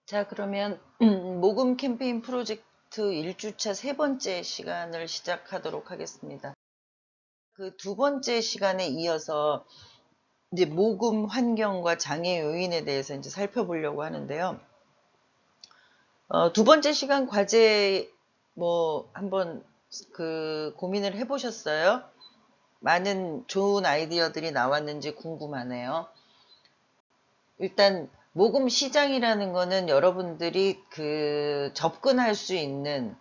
자, 그러면 모금 캠페인 프로젝트 1주차 세 번째 시간을 시작하도록 하겠습니다. 그 두 번째 시간에 이어서 이제 모금 환경과 장애 요인에 대해서 이제 살펴보려고 하는데요. 두 번째 시간 과제 뭐 한번 그 고민을 해보셨어요? 많은 좋은 아이디어들이 나왔는지 궁금하네요. 일단 모금 시장이라는 거는 여러분들이 그 접근할 수 있는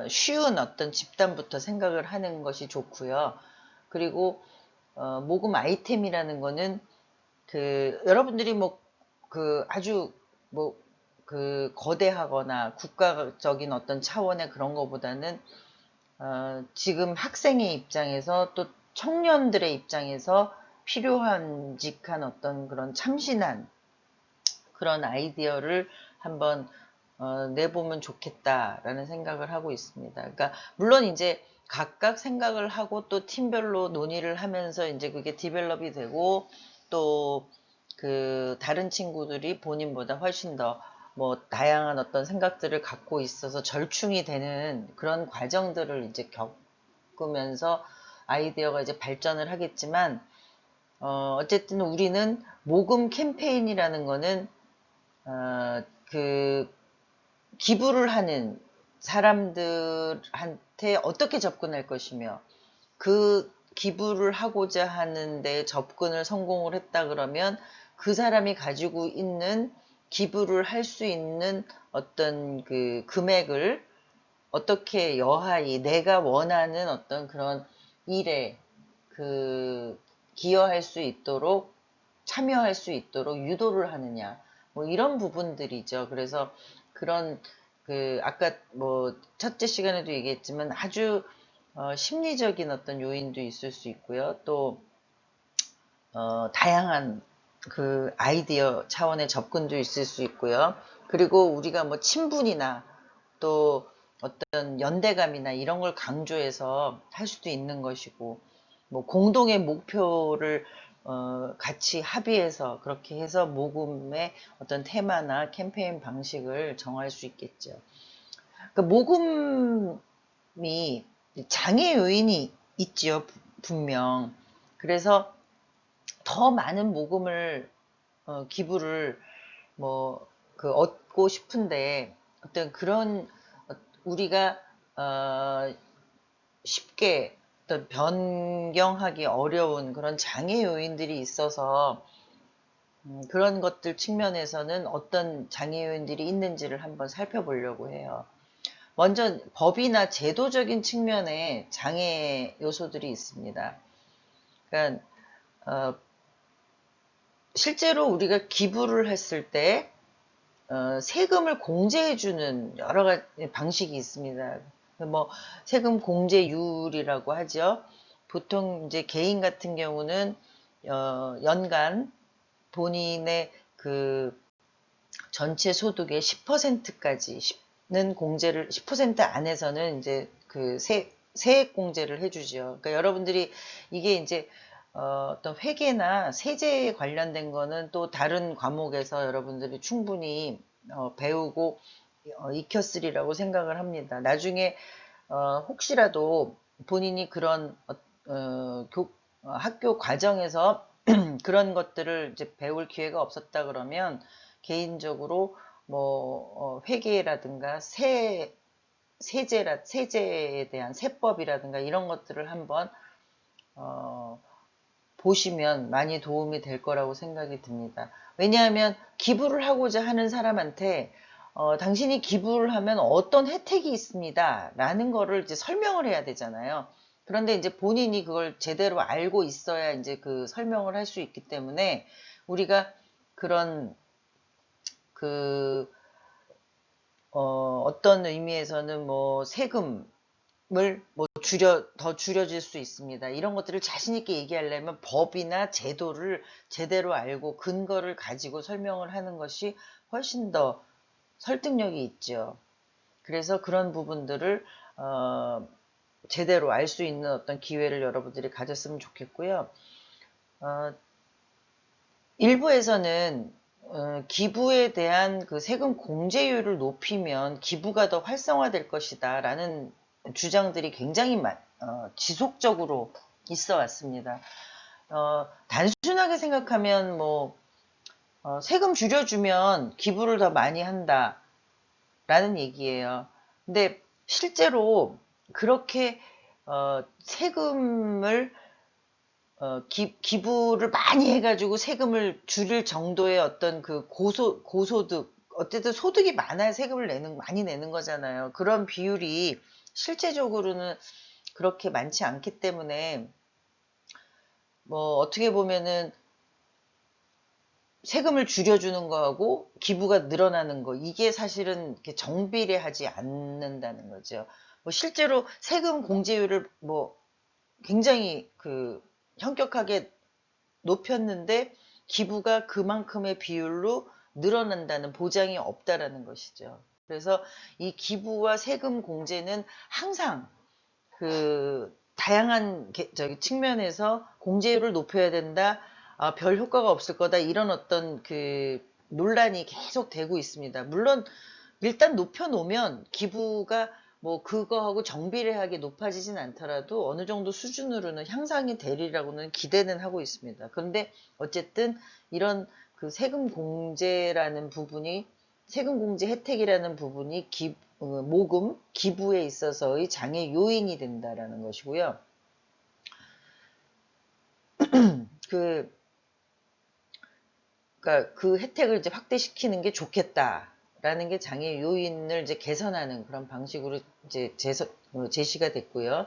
쉬운 어떤 집단부터 생각을 하는 것이 좋고요. 그리고 모금 아이템이라는 거는 그 여러분들이 뭐 그 아주 뭐 그 거대하거나 국가적인 어떤 차원의 그런 거보다는 지금 학생의 입장에서 또 청년들의 입장에서 필요한 직한 어떤 그런 참신한 그런 아이디어를 한번 내보면 좋겠다라는 생각을 하고 있습니다. 그러니까 물론 이제 각각 생각을 하고 또 팀별로 논의를 하면서 이제 그게 디벨롭이 되고 또 그 다른 친구들이 본인보다 훨씬 더 뭐 다양한 어떤 생각들을 갖고 있어서 절충이 되는 그런 과정들을 이제 겪으면서 아이디어가 이제 발전을 하겠지만 어쨌든 우리는 모금 캠페인이라는 거는 그 기부를 하는 사람들한테 어떻게 접근할 것이며 그 기부를 하고자 하는데 접근을 성공을 했다 그러면 그 사람이 가지고 있는 기부를 할 수 있는 어떤 그 금액을 어떻게 여하이 내가 원하는 어떤 그런 일에 그 기여할 수 있도록 참여할 수 있도록 유도를 하느냐 뭐 이런 부분들이죠. 그래서 그런 그 아까 뭐 첫째 시간에도 얘기했지만 아주 심리적인 어떤 요인도 있을 수 있고요. 또 다양한 그 아이디어 차원의 접근도 있을 수 있고요. 그리고 우리가 뭐 친분이나 또 어떤 연대감이나 이런 걸 강조해서 할 수도 있는 것이고, 뭐 공동의 목표를 같이 합의해서 그렇게 해서 모금의 어떤 테마나 캠페인 방식을 정할 수 있겠죠. 그 모금이 장애 요인이 있지요, 분명. 그래서 더 많은 모금을 기부를 뭐 그 얻고 싶은데 어떤 그런 우리가 쉽게 어떤 변경하기 어려운 그런 장애 요인들이 있어서 그런 것들 측면에서는 어떤 장애 요인들이 있는지를 한번 살펴보려고 해요. 먼저 법이나 제도적인 측면에 장애 요소들이 있습니다. 그러니까 실제로 우리가 기부를 했을 때 세금을 공제해주는 여러 가지 방식이 있습니다. 뭐 세금 공제율이라고 하죠. 보통 이제 개인 같은 경우는 연간 본인의 그 전체 소득의 10%까지는 공제를 10% 안에서는 이제 그 세액 공제를 해주죠. 그러니까 여러분들이 이게 이제 어떤 회계나 세제에 관련된 거는 또 다른 과목에서 여러분들이 충분히 배우고 익혔으리라고 생각을 합니다. 나중에 혹시라도 본인이 그런 학교 과정에서 그런 것들을 이제 배울 기회가 없었다 그러면 개인적으로 뭐 회계라든가 세제에 대한 세법이라든가 이런 것들을 한번 보시면 많이 도움이 될 거라고 생각이 듭니다. 왜냐하면 기부를 하고자 하는 사람한테 당신이 기부를 하면 어떤 혜택이 있습니다. 라는 거를 이제 설명을 해야 되잖아요. 그런데 이제 본인이 그걸 제대로 알고 있어야 이제 그 설명을 할 수 있기 때문에 우리가 그런 그 어떤 의미에서는 뭐 세금을 뭐 더 줄여질 수 있습니다. 이런 것들을 자신 있게 얘기하려면 법이나 제도를 제대로 알고 근거를 가지고 설명을 하는 것이 훨씬 더 설득력이 있죠. 그래서 그런 부분들을 제대로 알 수 있는 어떤 기회를 여러분들이 가졌으면 좋겠고요. 일부에서는 기부에 대한 그 세금 공제율을 높이면 기부가 더 활성화될 것이다 라는 주장들이 굉장히 지속적으로 있어 왔습니다. 단순하게 생각하면 뭐 세금 줄여주면 기부를 더 많이 한다 라는 얘기예요. 근데 실제로 그렇게 세금을 기부를 많이 해가지고 세금을 줄일 정도의 어떤 그 고소득, 어쨌든 소득이 많아야 세금을 많이 내는 거잖아요. 그런 비율이 실제적으로는 그렇게 많지 않기 때문에, 뭐, 어떻게 보면은 세금을 줄여주는 거하고 기부가 늘어나는 거, 이게 사실은 이렇게 정비례하지 않는다는 거죠. 뭐, 실제로 세금 공제율을 뭐, 굉장히 현격하게 높였는데 기부가 그만큼의 비율로 늘어난다는 보장이 없다라는 것이죠. 그래서 이 기부와 세금 공제는 항상 다양한 측면에서 공제율을 높여야 된다, 별 효과가 없을 거다, 이런 어떤 논란이 계속 되고 있습니다. 물론 일단 높여놓으면 기부가 뭐 그거하고 정비례하게 높아지진 않더라도 어느 정도 수준으로는 향상이 되리라고는 기대는 하고 있습니다. 그런데 어쨌든 이런 세금 공제라는 부분이, 세금 공제 혜택이라는 부분이 모금, 기부에 있어서의 장애 요인이 된다라는 것이고요. 그러니까 그 혜택을 이제 확대시키는 게 좋겠다라는 게 장애 요인을 이제 개선하는 그런 방식으로 이제 제시가 됐고요.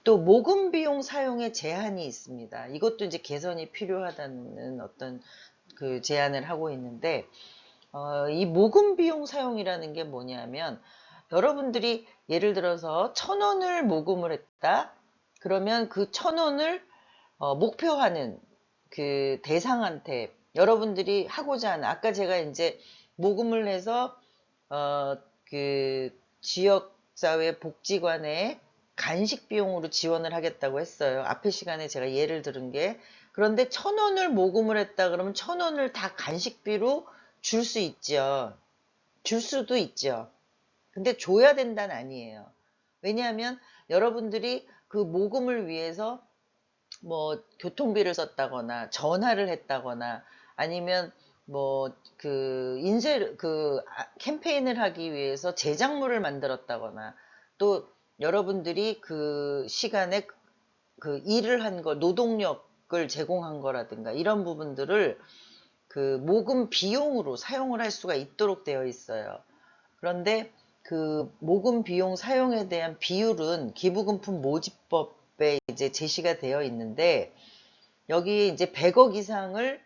또 모금 비용 사용에 제한이 있습니다. 이것도 이제 개선이 필요하다는 어떤 제안을 하고 있는데, 이 모금 비용 사용이라는 게 뭐냐면, 여러분들이 예를 들어서 1,000원을 모금을 했다. 그러면 그 1,000원을 목표하는 그 대상한테 여러분들이 하고자 하는, 아까 제가 이제 모금을 해서 지역사회 복지관에 간식 비용으로 지원을 하겠다고 했어요. 앞에 시간에 제가 예를 들은 게. 그런데 1,000원을 모금을 했다 그러면 1,000원을 다 간식비로 줄 수 있죠. 줄 수도 있죠. 근데 줘야 된다는 아니에요. 왜냐하면 여러분들이 그 모금을 위해서 뭐 교통비를 썼다거나 전화를 했다거나 아니면 뭐 캠페인을 하기 위해서 제작물을 만들었다거나, 또 여러분들이 그 시간에 일을 한 거, 노동력을 제공한 거라든가 이런 부분들을 모금 비용으로 사용을 할 수가 있도록 되어 있어요. 그런데 모금 비용 사용에 대한 비율은 기부금품 모집법에 이제 제시가 되어 있는데, 여기 이제 100억 이상을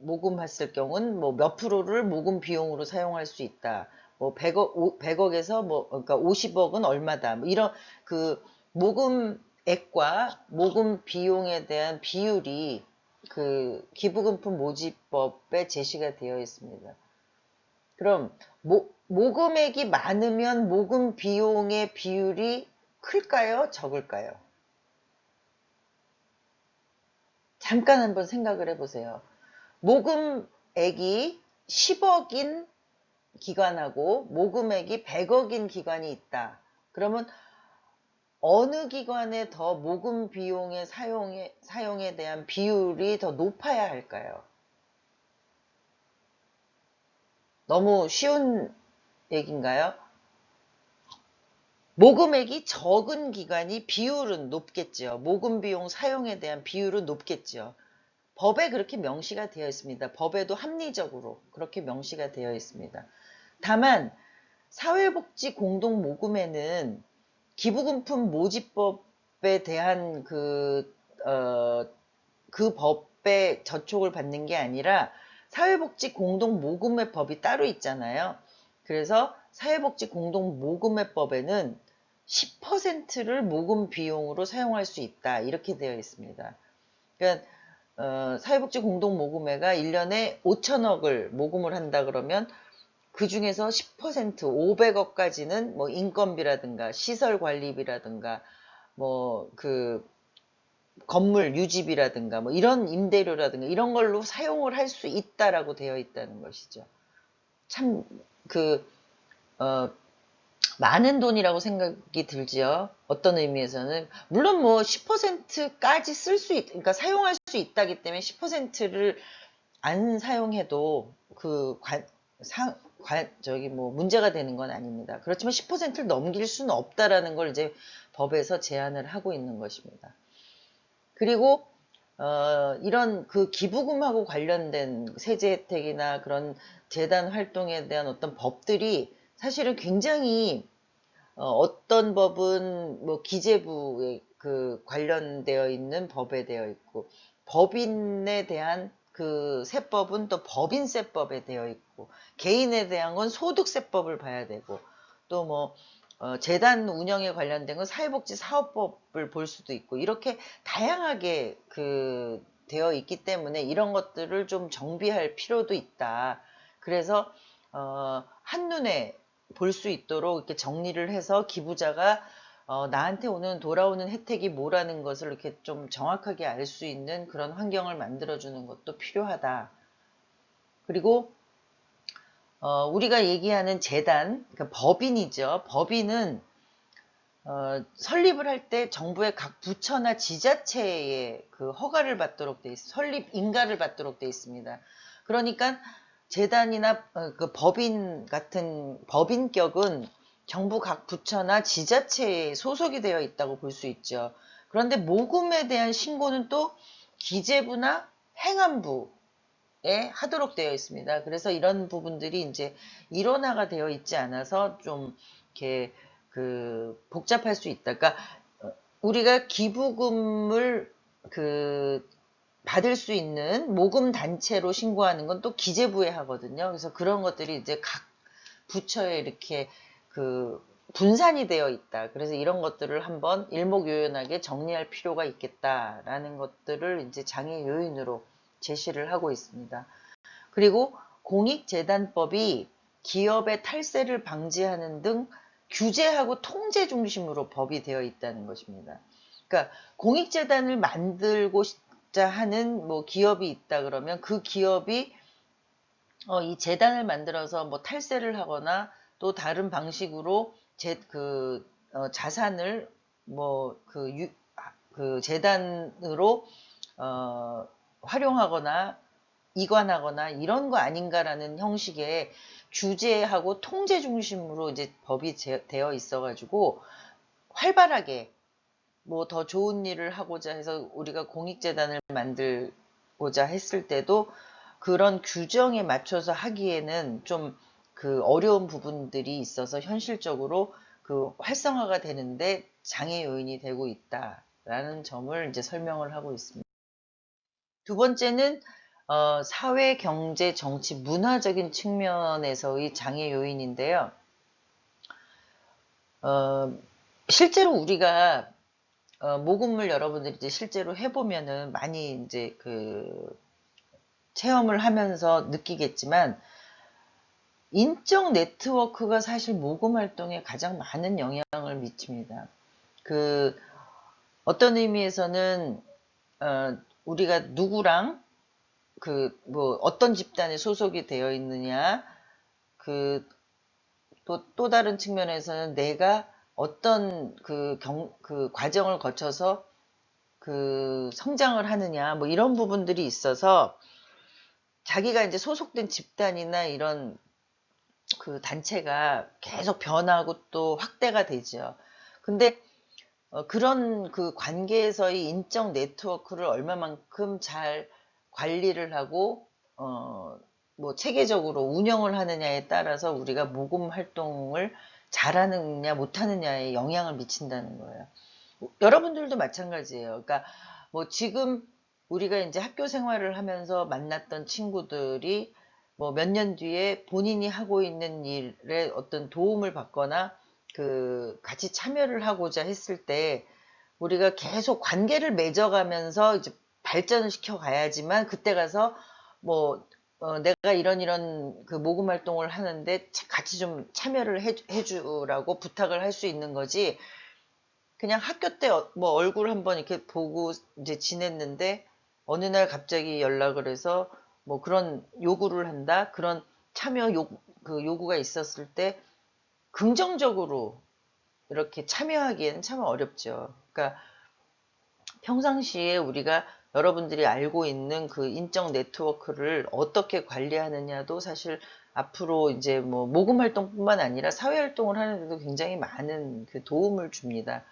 모금했을 경우는 뭐 몇 프로를 모금 비용으로 사용할 수 있다. 뭐 100억에서 뭐 그러니까 50억은 얼마다. 뭐 이런 모금액과 모금 비용에 대한 비율이 기부금품 모집법에 제시가 되어 있습니다. 그럼 모금액이 많으면 모금 비용의 비율이 클까요? 적을까요? 잠깐 한번 생각을 해보세요. 모금액이 10억인 기관하고 모금액이 100억인 기관이 있다. 그러면 어느 기관에 더 모금 비용의 사용에 대한 비율이 더 높아야 할까요? 너무 쉬운 얘기인가요? 모금액이 적은 기관이 비율은 높겠죠. 모금 비용 사용에 대한 비율은 높겠죠. 법에 그렇게 명시가 되어 있습니다. 법에도 합리적으로 그렇게 명시가 되어 있습니다. 다만 사회복지 공동모금에는 기부금품 모집법에 대한 그 법에 저촉을 받는 게 아니라 사회복지 공동모금의 법이 따로 있잖아요. 그래서 사회복지 공동모금회법에는 10%를 모금 비용으로 사용할 수 있다, 이렇게 되어 있습니다. 그러니까 사회복지 공동모금회가 1년에 5천억을 모금을 한다 그러면 그 중에서 10% 500억까지는 뭐 인건비라든가 시설관리비라든가 뭐 건물 유지비라든가 뭐 이런 임대료라든가 이런 걸로 사용을 할 수 있다라고 되어 있다는 것이죠. 참 그 많은 돈이라고 생각이 들지요. 어떤 의미에서는 물론 뭐 10%까지 쓸 수 그러니까 사용할 수 있다기 때문에 10%를 안 사용해도 저기 뭐 문제가 되는 건 아닙니다. 그렇지만 10%를 넘길 수는 없다라는 걸 이제 법에서 제한을 하고 있는 것입니다. 그리고 이런 그 기부금하고 관련된 세제 혜택이나 그런 재단 활동에 대한 어떤 법들이 사실은 굉장히 어떤 법은 뭐 기재부에 그 관련되어 있는 법에 되어 있고 법인에 대한 그 세법은 또 법인세법에 되어 있고 개인에 대한 건 소득세법을 봐야 되고 또 뭐 재단 운영에 관련된 건 사회복지사업법을 볼 수도 있고 이렇게 다양하게 되어 있기 때문에 이런 것들을 좀 정비할 필요도 있다. 그래서 한눈에 볼 수 있도록 이렇게 정리를 해서 기부자가 나한테 돌아오는 혜택이 뭐라는 것을 이렇게 좀 정확하게 알 수 있는 그런 환경을 만들어주는 것도 필요하다. 그리고 우리가 얘기하는 재단, 그러니까 법인이죠. 법인은 설립을 할 때 정부의 각 부처나 지자체의 그 허가를 받도록 돼 있습니다. 설립 인가를 받도록 돼 있습니다. 그러니까 재단이나 그 법인 같은 법인격은 정부 각 부처나 지자체에 소속이 되어 있다고 볼 수 있죠. 그런데 모금에 대한 신고는 또 기재부나 행안부에 하도록 되어 있습니다. 그래서 이런 부분들이 이제 일원화가 되어 있지 않아서 좀 이렇게 복잡할 수 있다. 그러니까 우리가 기부금을 받을 수 있는 모금 단체로 신고하는 건 또 기재부에 하거든요. 그래서 그런 것들이 이제 각 부처에 이렇게 분산이 되어 있다. 그래서 이런 것들을 한번 일목요연하게 정리할 필요가 있겠다라는 것들을 이제 장애 요인으로 제시를 하고 있습니다. 그리고 공익재단법이 기업의 탈세를 방지하는 등 규제하고 통제 중심으로 법이 되어 있다는 것입니다. 그러니까 공익재단을 만들고자 하는 뭐 기업이 있다 그러면 그 기업이 이 재단을 만들어서 뭐 탈세를 하거나 또 다른 방식으로 자산을 뭐 재단으로 활용하거나 이관하거나 이런 거 아닌가라는 형식의 규제하고 통제 중심으로 이제 법이 되어 있어가지고 활발하게 뭐 더 좋은 일을 하고자 해서 우리가 공익재단을 만들고자 했을 때도 그런 규정에 맞춰서 하기에는 좀 어려운 부분들이 있어서 현실적으로 활성화가 되는데 장애 요인이 되고 있다라는 점을 이제 설명을 하고 있습니다. 두 번째는 사회, 경제, 정치, 문화적인 측면에서의 장애 요인인데요. 실제로 우리가 모금을 여러분들이 이제 실제로 해보면은 많이 이제 체험을 하면서 느끼겠지만 인적 네트워크가 사실 모금 활동에 가장 많은 영향을 미칩니다. 어떤 의미에서는 우리가 누구랑 뭐 어떤 집단에 소속이 되어 있느냐 또 다른 측면에서는 내가 어떤 과정을 거쳐서 성장을 하느냐 뭐 이런 부분들이 있어서 자기가 이제 소속된 집단이나 이런 단체가 계속 변하고 또 확대가 되죠. 근데 그런 관계에서의 인적 네트워크를 얼마만큼 잘 관리를 하고 뭐 체계적으로 운영을 하느냐에 따라서 우리가 모금 활동을 잘하느냐 못하느냐에 영향을 미친다는 거예요. 여러분들도 마찬가지예요. 그러니까 뭐 지금 우리가 이제 학교 생활을 하면서 만났던 친구들이 뭐 몇 년 뒤에 본인이 하고 있는 일에 어떤 도움을 받거나 같이 참여를 하고자 했을 때 우리가 계속 관계를 맺어가면서 이제 발전을 시켜 가야지만 그때 가서 뭐 내가 이런 모금 활동을 하는데 같이 좀 참여를 해주라고 부탁을 할 수 있는 거지. 그냥 학교 때 뭐 얼굴 한번 이렇게 보고 이제 지냈는데 어느 날 갑자기 연락을 해서 뭐 그런 요구를 한다? 그런 참여 그 요구가 있었을 때 긍정적으로 이렇게 참여하기에는 참 어렵죠. 그러니까 평상시에 우리가 여러분들이 알고 있는 그 인적 네트워크를 어떻게 관리하느냐도 사실 앞으로 이제 뭐 모금 활동뿐만 아니라 사회 활동을 하는데도 굉장히 많은 그 도움을 줍니다.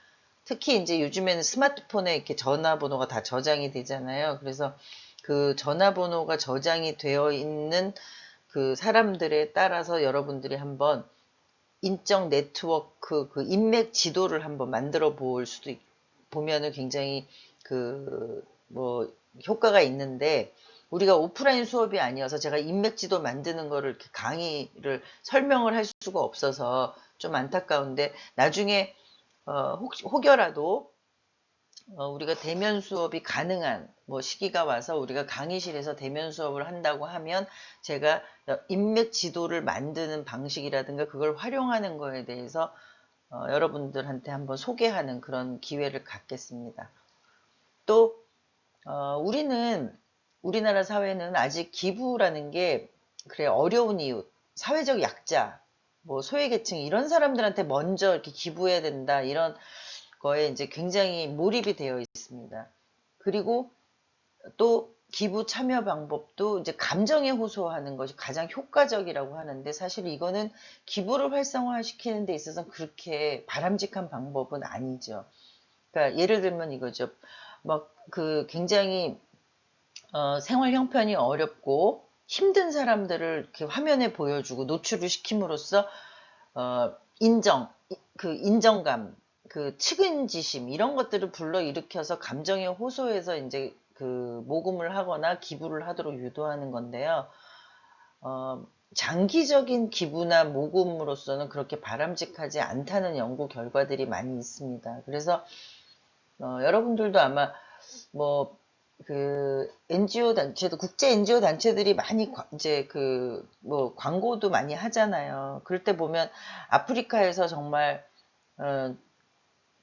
특히 이제 요즘에는 스마트폰에 이렇게 전화번호가 다 저장이 되잖아요. 그래서 그 전화번호가 저장이 되어 있는 그 사람들에 따라서 여러분들이 한번 인적 네트워크 그 인맥 지도를 한번 만들어 볼 수도 보면은 굉장히 그 뭐 효과가 있는데 우리가 오프라인 수업이 아니어서 제가 인맥 지도 만드는 거를 이렇게 강의를 설명을 할 수가 없어서 좀 안타까운데 나중에 혹여라도 우리가 대면 수업이 가능한 뭐 시기가 와서 우리가 강의실에서 대면 수업을 한다고 하면 제가 인맥 지도를 만드는 방식이라든가 그걸 활용하는 거에 대해서 여러분들한테 한번 소개하는 그런 기회를 갖겠습니다. 또 우리나라 사회는 아직 기부라는 게 그래 어려운 이웃, 사회적 약자, 뭐 소외계층 이런 사람들한테 먼저 이렇게 기부해야 된다 이런 거에 이제 굉장히 몰입이 되어 있습니다. 그리고 또 기부 참여 방법도 이제 감정에 호소하는 것이 가장 효과적이라고 하는데 사실 이거는 기부를 활성화시키는 데 있어서 그렇게 바람직한 방법은 아니죠. 그러니까 예를 들면 이거죠. 막 그 굉장히 생활 형편이 어렵고 힘든 사람들을 이렇게 화면에 보여주고 노출을 시킴으로써 인정감, 그 측은지심 이런 것들을 불러일으켜서 감정에 호소해서 이제 그 모금을 하거나 기부를 하도록 유도하는 건데요. 장기적인 기부나 모금으로서는 그렇게 바람직하지 않다는 연구 결과들이 많이 있습니다. 그래서 여러분들도 아마 뭐 그 NGO 단체도 국제 NGO 단체들이 많이 이제 그 뭐 광고도 많이 하잖아요. 그럴 때 보면 아프리카에서 정말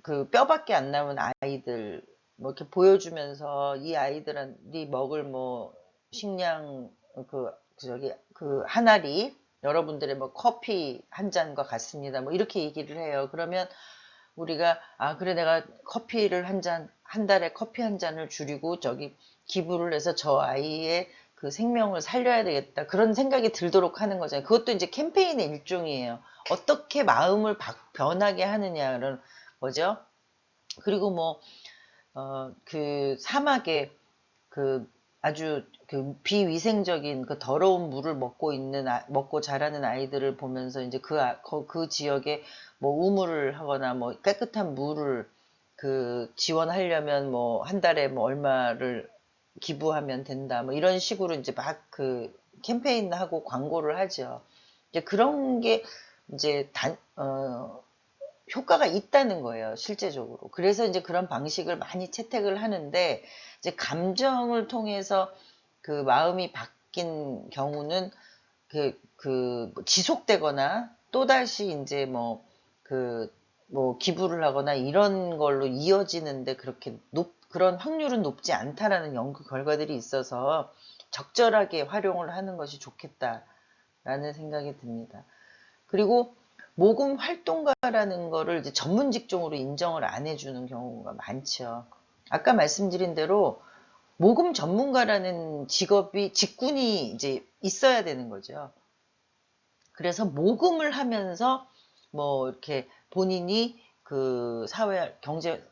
그 뼈밖에 안 남은 아이들 뭐 이렇게 보여주면서 이 아이들이 먹을 뭐 식량 그 저기 그 한 알이 여러분들의 뭐 커피 한 잔과 같습니다. 뭐 이렇게 얘기를 해요. 그러면 우리가 아 그래 내가 커피를 한 달에 커피 한 잔을 줄이고 저기 기부를 해서 저 아이의 그 생명을 살려야 되겠다 그런 생각이 들도록 하는 거잖아요. 그것도 이제 캠페인의 일종이에요. 어떻게 마음을 변하게 하느냐는 거죠. 그리고 뭐 그 사막에 그 아주 그 비위생적인 그 더러운 물을 먹고 자라는 아이들을 보면서 이제 그 지역에 뭐 우물을 하거나 뭐 깨끗한 물을 그 지원하려면 뭐 한 달에 뭐 얼마를 기부하면 된다 뭐 이런 식으로 이제 막 그 캠페인하고 광고를 하죠. 이제 그런 게 이제 효과가 있다는 거예요, 실제적으로. 그래서 이제 그런 방식을 많이 채택을 하는데, 이제 감정을 통해서 그 마음이 바뀐 경우는 지속되거나 또다시 이제 뭐 기부를 하거나 이런 걸로 이어지는데 그런 확률은 높지 않다라는 연구 결과들이 있어서 적절하게 활용을 하는 것이 좋겠다라는 생각이 듭니다. 그리고 모금 활동가라는 거를 이제 전문 직종으로 인정을 안 해주는 경우가 많죠. 아까 말씀드린 대로 모금 전문가라는 직군이 이제 있어야 되는 거죠. 그래서 모금을 하면서 뭐 이렇게 본인이 그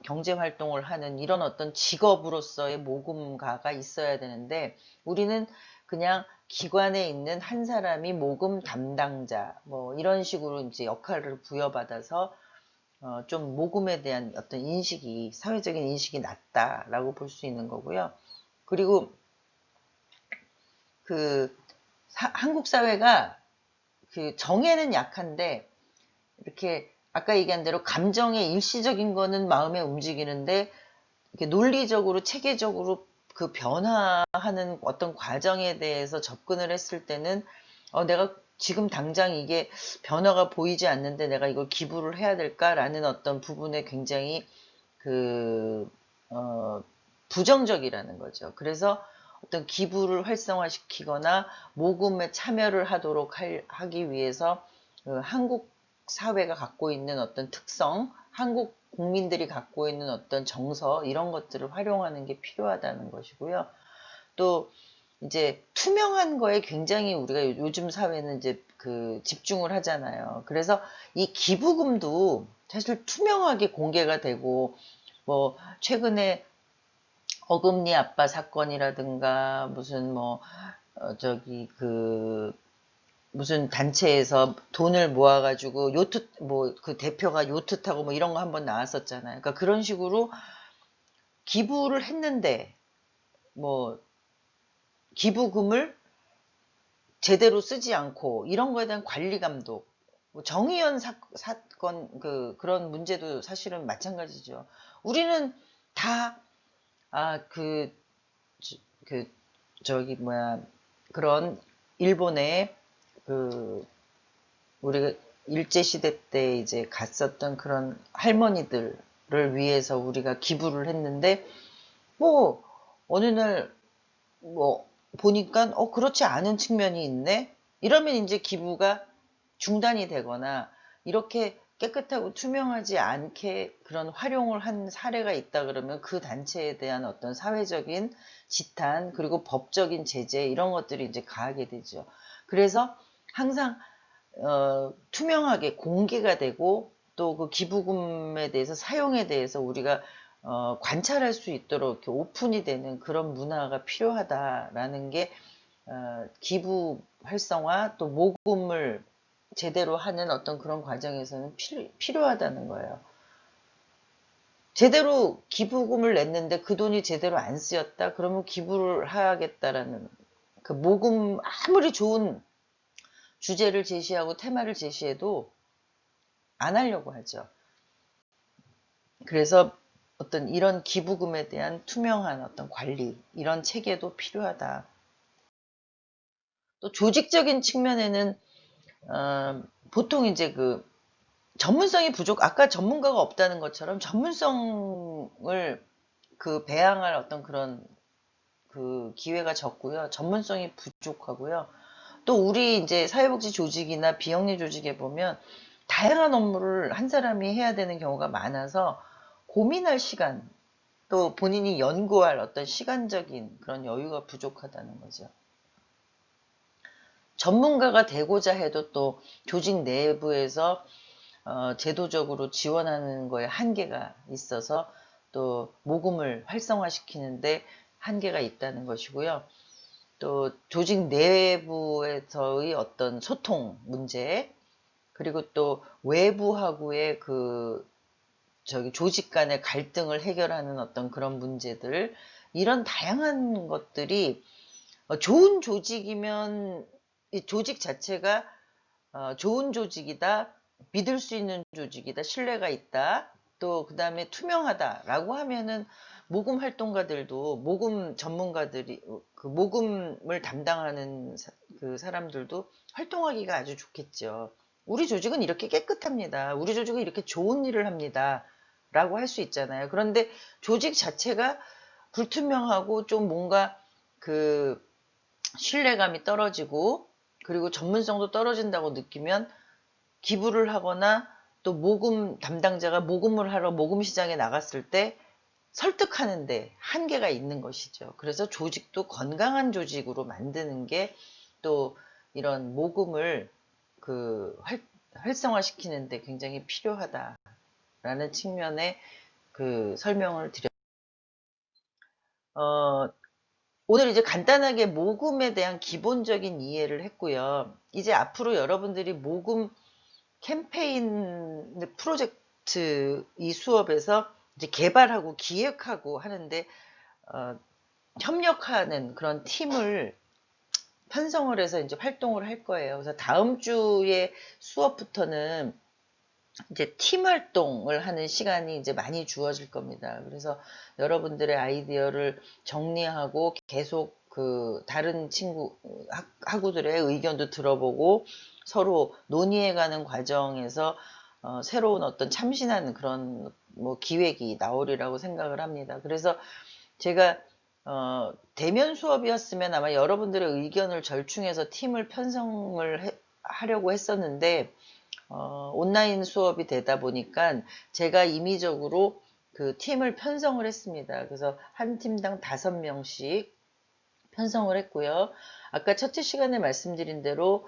경제 활동을 하는 이런 어떤 직업으로서의 모금가가 있어야 되는데 우리는 그냥 기관에 있는 한 사람이 모금 담당자 뭐 이런 식으로 이제 역할을 부여받아서 좀 모금에 대한 어떤 사회적인 인식이 낮다라고 볼 수 있는 거고요. 그리고 한국 사회가 그 정에는 약한데 이렇게 아까 얘기한 대로 감정의 일시적인 거는 마음에 움직이는데 이렇게 논리적으로 체계적으로 그 변화하는 어떤 과정에 대해서 접근을 했을 때는 내가 지금 당장 이게 변화가 보이지 않는데 내가 이걸 기부를 해야 될까라는 어떤 부분에 굉장히 그 부정적이라는 거죠. 그래서 어떤 기부를 활성화시키거나 모금에 참여를 하도록 하기 위해서 한국 사회가 갖고 있는 어떤 특성, 한국 국민들이 갖고 있는 어떤 정서 이런 것들을 활용하는 게 필요하다는 것이고요. 또 이제 투명한 거에 굉장히 우리가 요즘 사회는 이제 집중을 하잖아요. 그래서 이 기부금도 사실 투명하게 공개가 되고 뭐 최근에 어금니 아빠 사건이라든가 무슨 무슨 단체에서 돈을 모아가지고 요트 그 대표가 요트 타고 뭐 이런 거 한번 나왔었잖아요. 그러니까 그런 식으로 기부를 했는데 뭐 기부금을 제대로 쓰지 않고 이런 거에 대한 관리 감독, 정의연 사건 그런 문제도 사실은 마찬가지죠. 우리는 다 그런 일본의 우리가 일제시대 때 이제 갔었던 그런 할머니들을 위해서 우리가 기부를 했는데 뭐 어느 날 보니까 그렇지 않은 측면이 있네. 이러면 이제 기부가 중단이 되거나 이렇게 깨끗하고 투명하지 않게 그런 활용을 한 사례가 있다 그러면 그 단체에 대한 어떤 사회적인 지탄 그리고 법적인 제재 이런 것들이 이제 가하게 되죠. 그래서 항상 투명하게 공개가 되고 또 그 기부금에 대해서 사용에 대해서 우리가 관찰할 수 있도록 이렇게 오픈이 되는 그런 문화가 필요하다라는 게 기부 활성화 또 모금을 제대로 하는 어떤 그런 과정에서는 필요하다는 거예요. 제대로 기부금을 냈는데 그 돈이 제대로 안 쓰였다? 그러면 기부를 하겠다라는 그 모금 아무리 좋은 주제를 제시하고 테마를 제시해도 안 하려고 하죠. 그래서 어떤 이런 기부금에 대한 투명한 어떤 관리, 이런 체계도 필요하다. 또 조직적인 측면에는 보통 이제 전문성이 아까 전문가가 없다는 것처럼 전문성을 배양할 어떤 그런 기회가 적고요. 전문성이 부족하고요. 또 우리 이제 사회복지 조직이나 비영리 조직에 보면 다양한 업무를 한 사람이 해야 되는 경우가 많아서 고민할 시간, 또 본인이 연구할 어떤 시간적인 그런 여유가 부족하다는 거죠. 전문가가 되고자 해도 또 조직 내부에서 제도적으로 지원하는 거에 한계가 있어서 또 모금을 활성화시키는데 한계가 있다는 것이고요. 또 조직 내부에서의 어떤 소통 문제, 그리고 또 외부하고의 조직 간의 갈등을 해결하는 어떤 그런 문제들, 이런 다양한 것들이 좋은 조직이면 이 조직 자체가 좋은 조직이다, 믿을 수 있는 조직이다, 신뢰가 있다, 또 그 다음에 투명하다라고 하면은 모금 활동가들도 모금 전문가들이 모금을 담당하는 사람들도 활동하기가 아주 좋겠죠. 우리 조직은 이렇게 깨끗합니다. 우리 조직은 이렇게 좋은 일을 합니다. 라고 할 수 있잖아요. 그런데 조직 자체가 불투명하고 좀 뭔가 신뢰감이 떨어지고 그리고 전문성도 떨어진다고 느끼면 기부를 하거나 또 모금 담당자가 모금을 하러 모금 시장에 나갔을 때 설득하는데 한계가 있는 것이죠. 그래서 조직도 건강한 조직으로 만드는 게 또 이런 모금을 활성화시키는데 굉장히 필요하다라는 측면의 설명을 드렸습니다. 오늘 이제 간단하게 모금에 대한 기본적인 이해를 했고요. 이제 앞으로 여러분들이 모금 캠페인 프로젝트 이 수업에서 이제 개발하고 기획하고 하는데 협력하는 그런 팀을 편성을 해서 이제 활동을 할 거예요. 그래서 다음 주에 수업부터는 이제 팀 활동을 하는 시간이 이제 많이 주어질 겁니다. 그래서 여러분들의 아이디어를 정리하고 계속 다른 학우들의 의견도 들어보고 서로 논의해가는 과정에서 새로운 어떤 참신한 그런 뭐 기획이 나오리라고 생각을 합니다. 그래서 제가 대면 수업이었으면 아마 여러분들의 의견을 절충해서 팀을 편성을 하려고 했었는데 온라인 수업이 되다 보니까 제가 임의적으로 그 팀을 편성을 했습니다. 그래서 한 팀당 5명씩 편성을 했고요. 아까 첫째 시간에 말씀드린 대로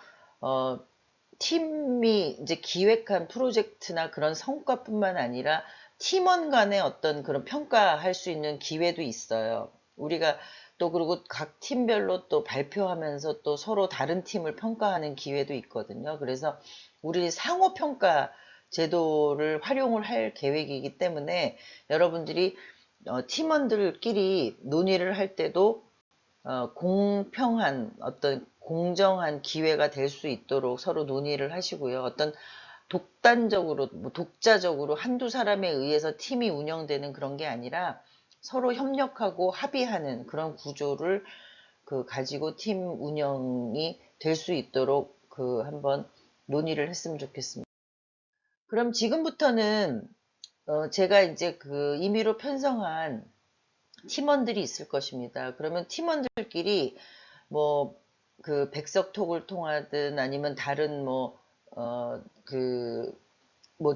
팀이 이제 기획한 프로젝트나 그런 성과뿐만 아니라 팀원 간의 어떤 그런 평가할 수 있는 기회도 있어요. 우리가 또 그리고 각 팀별로 또 발표하면서 또 서로 다른 팀을 평가하는 기회도 있거든요. 그래서 우리 상호평가 제도를 활용을 할 계획이기 때문에 여러분들이 팀원들끼리 논의를 할 때도 공평한 어떤 공정한 기회가 될 수 있도록 서로 논의를 하시고요. 어떤 독단적으로, 뭐 독자적으로 한두 사람에 의해서 팀이 운영되는 그런 게 아니라 서로 협력하고 합의하는 그런 구조를 가지고 팀 운영이 될 수 있도록 한번 논의를 했으면 좋겠습니다. 그럼 지금부터는 제가 이제 임의로 편성한 팀원들이 있을 것입니다. 그러면 팀원들끼리 뭐 백석톡을 통하든 아니면 다른 뭐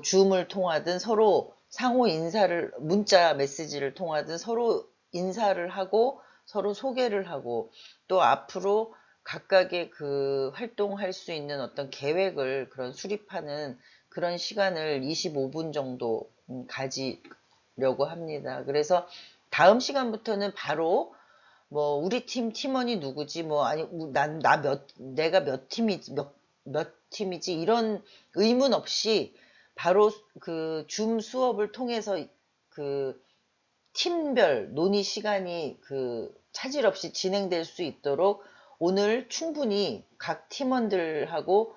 줌을 통하든 서로 상호 인사를 문자 메시지를 통하든 서로 인사를 하고 서로 소개를 하고 또 앞으로 각각의 활동할 수 있는 어떤 계획을 그런 수립하는 그런 시간을 25분 정도 가지려고 합니다. 그래서 다음 시간부터는 바로 뭐 우리 팀 팀원이 누구지 뭐 아니 내가 몇 팀이지 이런 의문 없이 바로 줌 수업을 통해서 팀별 논의 시간이 차질 없이 진행될 수 있도록 오늘 충분히 각 팀원들하고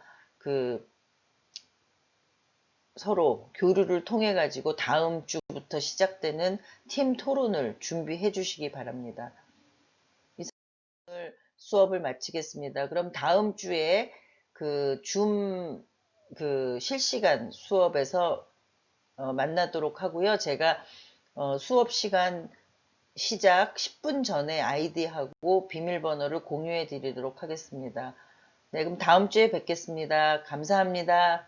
서로 교류를 통해 가지고 다음 주부터 시작되는 팀 토론을 준비해 주시기 바랍니다. 수업을 마치겠습니다. 그럼 다음 주에 줌 실시간 수업에서 만나도록 하고요. 제가 수업 시간 시작 10분 전에 아이디하고 비밀번호를 공유해 드리도록 하겠습니다. 네, 그럼 다음 주에 뵙겠습니다. 감사합니다.